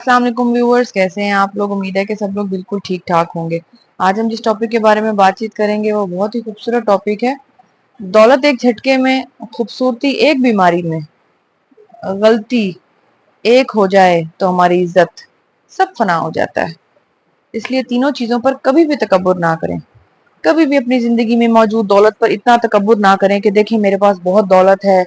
अस्सलाम वालेकुम व्यूअर्स, कैसे हैं आप लोग। उम्मीद है कि सब लोग बिल्कुल ठीक ठाक होंगे। आज हम जिस टॉपिक के बारे में बातचीत करेंगे वो बहुत ही खूबसूरत टॉपिक है। दौलत एक झटके में, खूबसूरती एक बीमारी में, गलती एक हो जाए तो हमारी इज्जत, सब फना हो जाता है। इसलिए तीनों चीजों पर कभी भी तकब्बुर ना करें। कभी भी अपनी जिंदगी में मौजूद दौलत पर इतना तकब्बुर ना करें कि देखें मेरे पास बहुत दौलत है,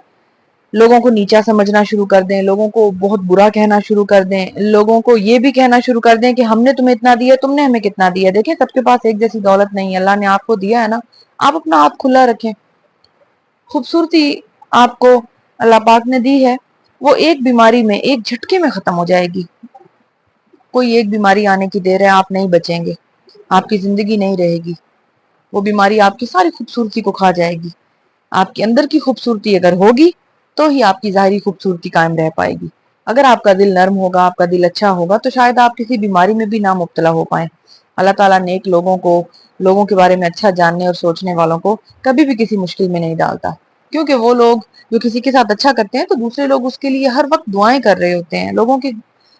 लोगों को नीचा समझना शुरू कर दें, लोगों को बहुत बुरा कहना शुरू कर दें, लोगों को ये भी कहना शुरू कर दें कि हमने तुम्हें इतना दिया, तुमने हमें कितना दिया। देखें सबके पास एक जैसी दौलत नहीं है। अल्लाह ने आपको दिया है ना, आप अपना हाथ खुला रखें। खूबसूरती आपको अल्लाह पाक ने दी है, वो एक बीमारी में, एक झटके में खत्म हो जाएगी। कोई एक बीमारी आने की देर है, आप नहीं बचेंगे, आपकी जिंदगी नहीं रहेगी। वो बीमारी आपकी सारी खूबसूरती को खा जाएगी। आपके अंदर की खूबसूरती अगर होगी तो ही आपकी ज़ाहिरी खूबसूरती कायम रह पाएगी। अगर आपका दिल नर्म होगा, आपका दिल अच्छा होगा, तो शायद आप किसी बीमारी में भी ना मुब्तला हो पाए। अल्लाह ताला नेक लोगों को, लोगों के बारे में अच्छा जानने और सोचने वालों को कभी भी किसी मुश्किल में नहीं डालता। क्योंकि वो लोग जो किसी के साथ अच्छा करते हैं तो दूसरे लोग उसके लिए हर वक्त दुआएं कर रहे होते हैं। लोगों के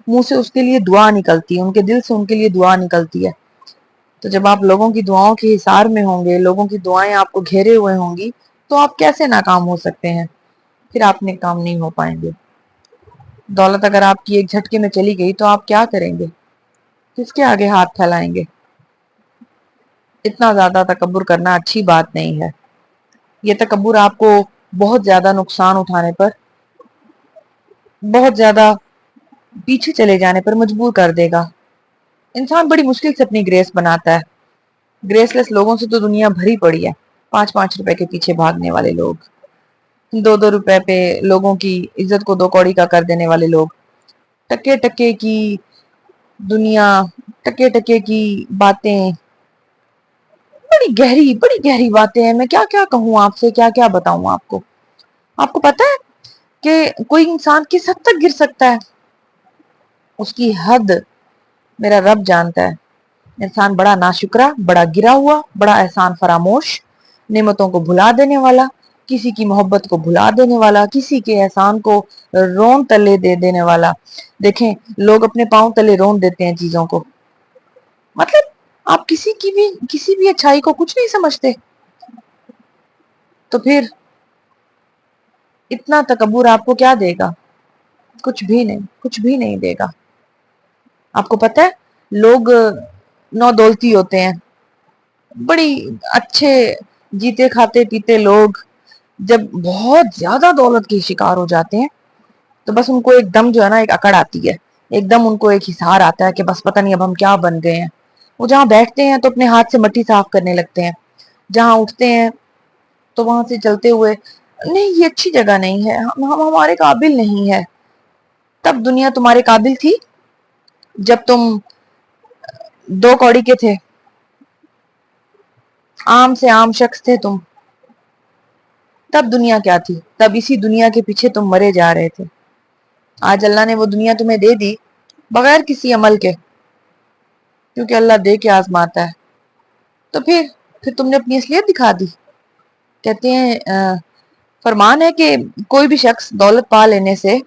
मुंह से उसके लिए दुआ निकलती है, उनके दिल से उनके लिए दुआ निकलती है। तो जब आप लोगों की दुआओं के हिसार में होंगे, लोगों की दुआएं आपको घेरे हुए होंगी, तो आप कैसे नाकाम हो सकते हैं। फिर आप नेकाम नहीं हो पाएंगे। दौलत अगर आपकी एक झटके में चली गई तो आप क्या करेंगे, किसके आगे हाथ फैलाएंगे। इतना ज्यादा तकब्बुर करना अच्छी बात नहीं है। ये तकब्बुर आपको बहुत ज्यादा नुकसान उठाने पर, बहुत ज्यादा पीछे चले जाने पर मजबूर कर देगा। इंसान बड़ी मुश्किल से अपनी ग्रेस बनाता है। ग्रेसलेस लोगों से तो दुनिया भरी पड़ी है। 5-5 रुपए के पीछे भागने वाले लोग, 2-2 रुपए पे लोगों की इज्जत को 2 कौड़ी का कर देने वाले लोग, टके टके की दुनिया, टके टके की बातें, बड़ी गहरी बातें हैं। मैं क्या क्या कहूँ आपसे, क्या क्या बताऊं आपको। आपको पता है कि कोई इंसान किस हद तक गिर सकता है, उसकी हद मेरा रब जानता है। इंसान बड़ा नाशुक्रा, बड़ा गिरा हुआ, बड़ा एहसान फरामोश, नेमतों को भुला देने वाला, किसी की मोहब्बत को भुला देने वाला, किसी के एहसान को रोन तले दे देने वाला। देखें लोग अपने पांव तले रोन देते हैं चीजों को। मतलब आप किसी भी अच्छाई को कुछ नहीं समझते, तो फिर इतना तकब्बुर आपको क्या देगा। कुछ भी नहीं, कुछ भी नहीं देगा। आपको पता है लोग नौ दौलती होते हैं, बड़ी अच्छे जीते खाते पीते लोग, जब बहुत ज्यादा दौलत के शिकार हो जाते हैं तो बस उनको एकदम जो है ना, एक अकड़ आती है, एकदम उनको एक हिसार आता है कि बस पता नहीं अब हम क्या बन गए हैं। वो जहां बैठते हैं तो अपने हाथ से मट्टी साफ करने लगते हैं, जहां उठते हैं तो वहां से चलते हुए, नहीं ये अच्छी जगह नहीं है, हम हमारे काबिल नहीं है। तब दुनिया तुम्हारे काबिल थी जब तुम 2 कौड़ी के थे, आम से आम शख्स थे तुम। तब दुनिया क्या थी, तब इसी दुनिया के पीछे तुम मरे जा रहे थे। आज अल्लाह ने वो दुनिया तुम्हें दे दी बगैर किसी अमल के, क्योंकि अल्लाह दे के आजमाता है। तो फिर तुमने अपनी असलियत दिखा दी। कहते हैं फरमान है कि कोई भी शख्स दौलत पा लेने से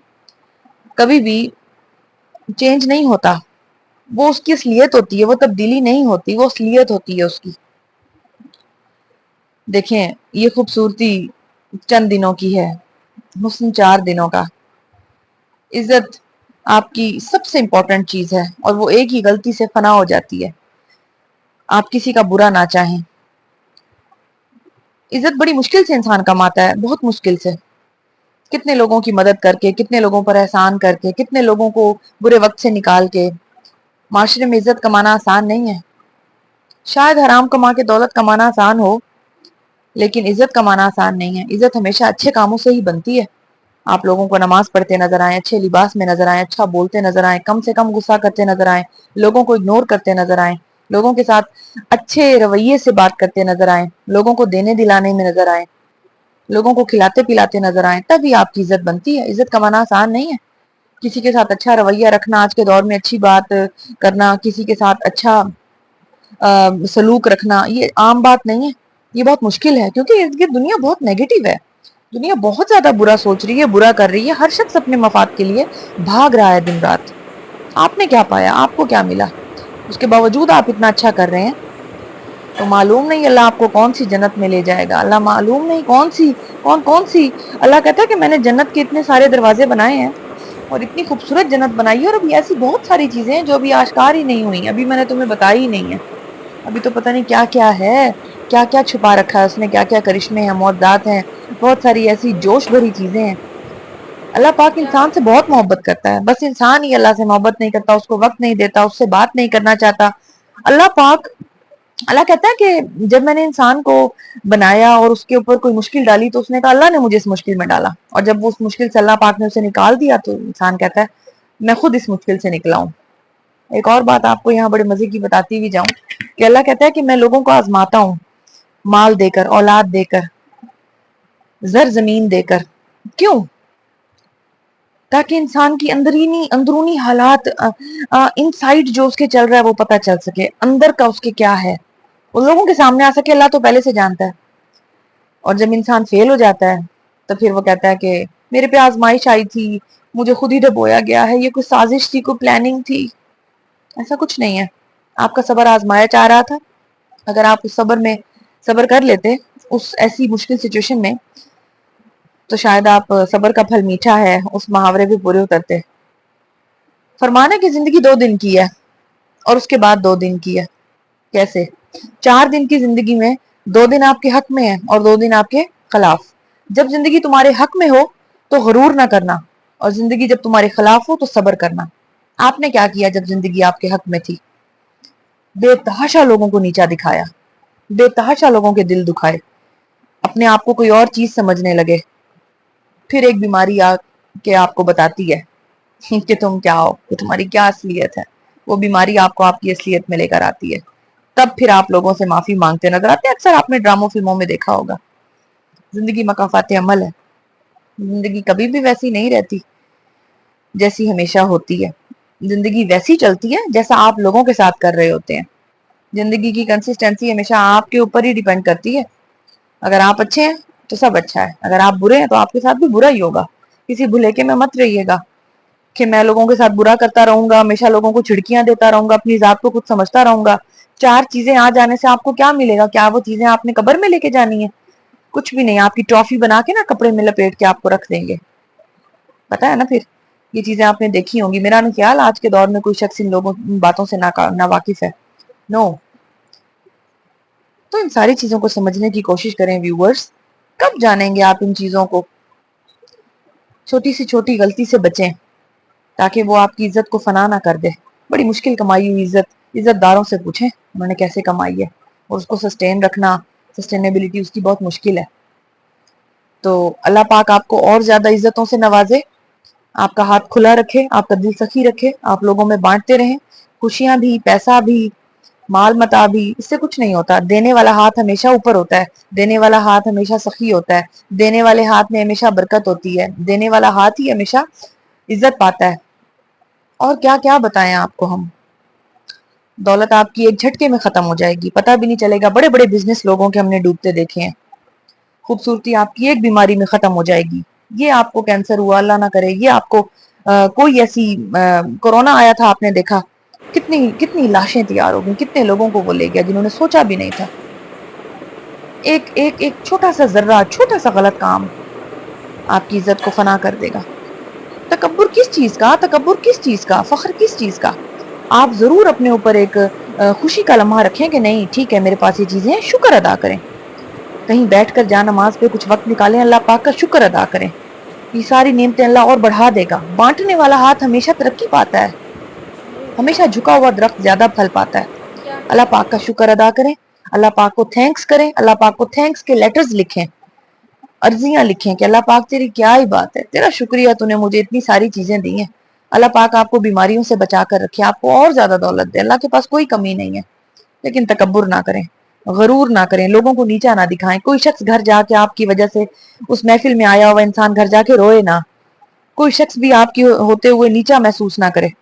कभी भी चेंज नहीं होता। वो उसकी असलियत होती है, वो तब्दीली नहीं होती, वो असलियत होती है उसकी। देखें ये खूबसूरती चंद दिनों की है, हुस्न 4 दिनों का। इज्जत आपकी सबसे इंपॉर्टेंट चीज है और वो एक ही गलती से फना हो जाती है। आप किसी का बुरा ना चाहें। इज्जत बड़ी मुश्किल से इंसान कमाता है, बहुत मुश्किल से। कितने लोगों की मदद करके, कितने लोगों पर एहसान करके, कितने लोगों को बुरे वक्त से निकाल के। माशरे में इज्जत कमाना आसान नहीं है। शायद हराम कमा के दौलत कमाना आसान हो, लेकिन इज्जत कमाना आसान नहीं है। इज्जत हमेशा अच्छे कामों से ही बनती है। आप लोगों को नमाज पढ़ते नजर आए, अच्छे लिबास में नजर आए, अच्छा बोलते नजर आए, कम से कम गुस्सा करते नजर आए, लोगों को इग्नोर करते नजर आए, लोगों के साथ अच्छे रवैये से बात करते नजर आए, लोगों को देने दिलाने में नजर आए, लोगों को खिलाते पिलाते नजर आए, तभी आपकी इज्जत बनती है। इज्जत कमाना आसान नहीं है। किसी के साथ अच्छा रवैया रखना, आज के दौर में अच्छी बात करना, किसी के साथ अच्छा सलूक रखना, ये आम बात नहीं है। ये बहुत मुश्किल है, क्योंकि इर्द गिर्द दुनिया बहुत नेगेटिव है। दुनिया बहुत ज्यादा बुरा सोच रही है, बुरा कर रही है। हर शख्स अपने मफाद के लिए भाग रहा है दिन रात। आपने क्या पाया, आपको क्या मिला, उसके बावजूद आप इतना अच्छा कर रहे हैं। तो मालूम नहीं अल्लाह आपको कौन सी जन्नत में ले जाएगा, अल्लाह मालूम नहीं कौन सी। अल्लाह कहता है कि मैंने जन्नत के इतने सारे दरवाजे बनाए हैं और इतनी खूबसूरत जन्नत बनाई है, और अभी ऐसी बहुत सारी चीजें हैं जो अभी आश्कार ही नहीं हुई, अभी मैंने तुम्हें बताई ही नहीं है। अभी तो पता नहीं क्या क्या है, क्या क्या छुपा रखा है उसने, क्या क्या करिश्मे हैं, मौजदात हैं, बहुत सारी ऐसी जोश भरी चीजें हैं। अल्लाह पाक इंसान से बहुत मोहब्बत करता है, बस इंसान ही अल्लाह से मोहब्बत नहीं करता, उसको वक्त नहीं देता, उससे बात नहीं करना चाहता। अल्लाह पाक, अल्लाह कहता है कि जब मैंने इंसान को बनाया और उसके ऊपर कोई मुश्किल डाली तो उसने कहा अल्लाह ने मुझे इस मुश्किल में डाला, और जब वो उस मुश्किल से अल्लाह पाक ने उसे निकाल दिया तो इंसान कहता है मैं खुद इस मुश्किल से निकला हूं। एक और बात आपको यहाँ बड़े मजे की बताती भी जाऊं कि अल्लाह कहता है कि मैं लोगों को आजमाता हूँ, माल देकर, औलाद देकर, जर जमीन देकर। क्यों? ताकि इंसान की अंदरूनी हालात, इनसाइड जो उसके चल रहा है वो पता चल सके, अंदर का उसके क्या है उन लोगों के सामने आ सके। अल्लाह तो पहले से जानता है। और जब इंसान फेल हो जाता है तो फिर वो कहता है कि मेरे पे आजमाइश आई थी, मुझे खुद ही डबोया गया है, ये कोई साजिश थी, कोई प्लानिंग थी। ऐसा कुछ नहीं है। आपका सब्र आजमाया जा रहा था। अगर आप उस सब्र में सब्र कर लेते उस ऐसी मुश्किल सिचुएशन में, तो शायद आप सब्र का फल मीठा है उस मुहावरे भी पूरे उतरते। फरमाना कि जिंदगी 2 दिन की है और उसके बाद 2 दिन की है। कैसे? 4 दिन की जिंदगी में 2 दिन आपके हक में है और 2 दिन आपके खिलाफ। जब जिंदगी तुम्हारे हक में हो तो गरूर ना करना, और जिंदगी जब तुम्हारे खिलाफ हो तो सब्र करना। आपने क्या किया जब जिंदगी आपके हक में थी? बेतहाशा लोगों को नीचा दिखाया, बेतहाशा लोगों के दिल दुखाए, अपने आप को कोई और चीज समझने लगे। फिर एक बीमारी आके आपको बताती है कि तुम क्या हो, कि तुम्हारी क्या असलियत है। वो बीमारी आपको आपकी असलियत में लेकर आती है। तब फिर आप लोगों से माफी मांगते नजर आते हैं। अक्सर आपने ड्रामों फिल्मों में देखा होगा। जिंदगी मकाफात अमल है। जिंदगी कभी भी वैसी नहीं रहती जैसी हमेशा होती है। जिंदगी वैसी चलती है जैसा आप लोगों के साथ कर रहे होते हैं। जिंदगी की कंसिस्टेंसी हमेशा आपके ऊपर ही डिपेंड करती है। अगर आप अच्छे हैं तो सब अच्छा है, अगर आप बुरे हैं तो आपके साथ भी बुरा ही होगा। किसी भुलेखे में मत रहिएगा कि मैं लोगों के साथ बुरा करता रहूंगा, हमेशा लोगों को झिड़कियां देता रहूंगा, अपनी जात को कुछ समझता रहूंगा। 4 चीजें आ जाने से आपको क्या मिलेगा? क्या वो चीजें आपने कब्र में लेके जानी है? कुछ भी नहीं। आपकी ट्रॉफी बना के ना कपड़े में लपेट के आपको रख देंगे। पता है ना? फिर ये चीजें आपने देखी होंगी। मेरा ख्याल आज के दौर में कोई शख्स इन लोगों इन बातों से ना वाकिफ है। नो। तो इन सारी चीजों को समझने की कोशिश करें व्यूअर्स। कब जानेंगे आप इन चीजों को? छोटी सी छोटी गलती से बचें ताकि वो आपकी इज्जत को फना ना कर दे। बड़ी मुश्किल कमाई हुई इज्जत इज्जतदारों से पूछें उन्होंने कैसे कमाई है, और उसको सस्टेन रखना, सस्टेनेबिलिटी उसकी बहुत मुश्किल है। तो अल्लाह पाक आपको और ज्यादा इज्जतों से नवाजे, आपका हाथ खुला रखे, आपका दिल सखी रखे, आप लोगों में बांटते रहें। खुशियां भी, पैसा भी, माल मता भी, इससे कुछ नहीं होता। देने वाला हाथ हमेशा ऊपर होता है, देने वाला हाथ हमेशा सखी होता है, देने वाले हाथ में हमेशा बरकत होती है, देने वाला हाथ ही हमेशा इज्जत पाता है। और क्या क्या बताएं आपको हम। दौलत आपकी एक झटके में खत्म हो जाएगी, पता भी नहीं चलेगा। बड़े बड़े बिजनेस लोगों के हमने डूबते देखे हैं। खूबसूरती आपकी एक बीमारी में खत्म हो जाएगी। ये आपको कैंसर हुआ, अल्लाह ना करे, ये आपको कोई ऐसी कोरोना आया था, आपने देखा कितनी कितनी लाशें तैयार हो गई, कितने लोगों को वो ले गया जिन्होंने सोचा भी नहीं था। एक एक एक छोटा सा जर्रा, छोटा सा गलत काम आपकी इज्जत को फना कर देगा। तकब्बुर किस चीज का, तकब्बुर किस चीज का, फख्र किस चीज का? आप जरूर अपने ऊपर एक खुशी का लम्हा रखें कि नहीं ठीक है मेरे पास ये चीजें हैं, शुक्र अदा करें। कहीं बैठकर जा नमाज पे कुछ वक्त निकालें, अल्लाह पाक का शुक्र अदा करें। ये सारी नेमतें अल्लाह और बढ़ा देगा। बांटने वाला हाथ हमेशा तरक्की पाता है, हमेशा झुका हुआ दरख्त ज्यादा फल पाता है। अल्लाह पाक का शुक्र अदा करें, अल्लाह पाक को थैंक्स करें, अल्लाह पाक को थैंक्स के लेटर्स लिखें, अर्जियां लिखें कि अल्लाह पाक तेरी क्या ही बात है, तेरा शुक्रिया, तूने मुझे इतनी सारी चीजें दी हैं। अल्लाह पाक आपको बीमारियों से बचा कर रखे, आपको और ज्यादा दौलत दे। अल्लाह के पास कोई कमी नहीं है। लेकिन तकब्बुर ना करें, गरूर ना करें, लोगों को नीचा ना दिखाएं। कोई शख्स घर जाके आपकी वजह से, उस महफिल में आया हुआ इंसान घर जाके रोए ना। कोई शख्स भी आपकी होते हुए नीचा महसूस ना करे।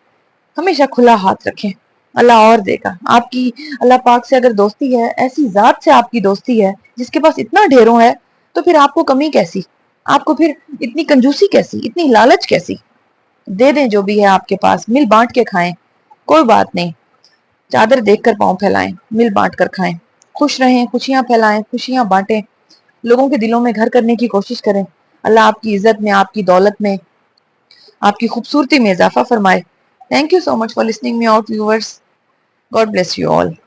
हमेशा खुला हाथ रखें, अल्लाह और देगा। आपकी अल्लाह पाक से अगर दोस्ती है, ऐसी जात से आपकी दोस्ती है जिसके पास इतना ढेरों है, तो फिर आपको कमी कैसी? आपको फिर इतनी कंजूसी कैसी, इतनी लालच कैसी? دے دیں جو بھی ہے آپ کے پاس، مل بانٹ کے کھائیں، کوئی بات نہیں، چادر دیکھ کر پاؤں پھیلائیں، مل بانٹ کر کھائیں، خوش رہیں، خوشیاں پھیلائیں، خوشیاں بانٹیں، لوگوں کے دلوں میں گھر کرنے کی کوشش کریں۔ اللہ آپ کی عزت میں، آپ کی دولت میں، آپ کی خوبصورتی میں اضافہ فرمائے۔ Thank you so much for listening me out viewers. God bless you all.